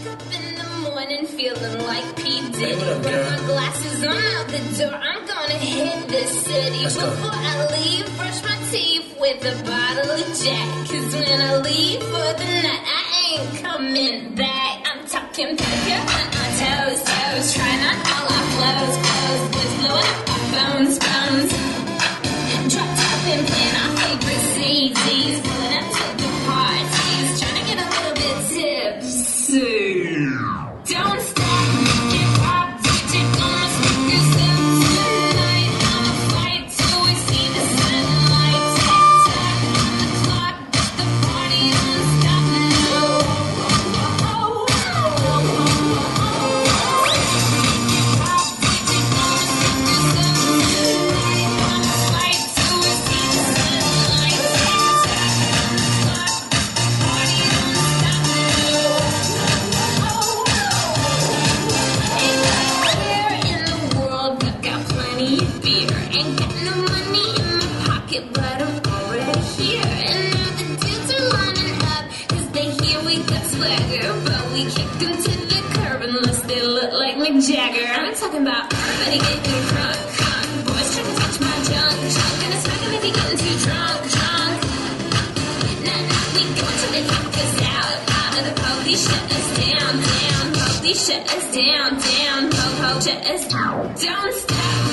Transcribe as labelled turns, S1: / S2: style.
S1: up in the morning feeling like P. Diddy. Put my glasses on, out the door, I'm gonna hit this city. Before I leave, brush my teeth with a bottle of Jack. Cause when I leave for the night, I ain't coming back. I'm talking pedicure on my toes, toes. Trying on all our clothes, clothes. Boys blowing up our phones, phones. Dropped up and playing our favorite CDs. Pulling up to the parties, trying to get a little bit tipsy. Don't stop, get pop, DJ gonna stick us up tonight. I'ma fight till we see the sunlight. Tick tock on the clock, the party don't stop now. Get pop, DJ gonna stick us up tonight. I'ma fight till we see the sunlight. Tick tock on the clock, the party don't stop now. Where in the world I got plenty of beer? Ain't got no money in my pocket, but I'm already here. And now the dudes are lining up, cause they hear we got swagger. But we kick them to the curb unless they look like Mick Jagger. I'm talking about everybody getting crunk, crunk. Boys trying to touch my junk, junk. Gonna smack him if he getting too drunk, drunk. Nah, nah, we go till they kick us out, out. The police shut us down, down. Police shut us down, down. Po-po shut us down. Don't stop.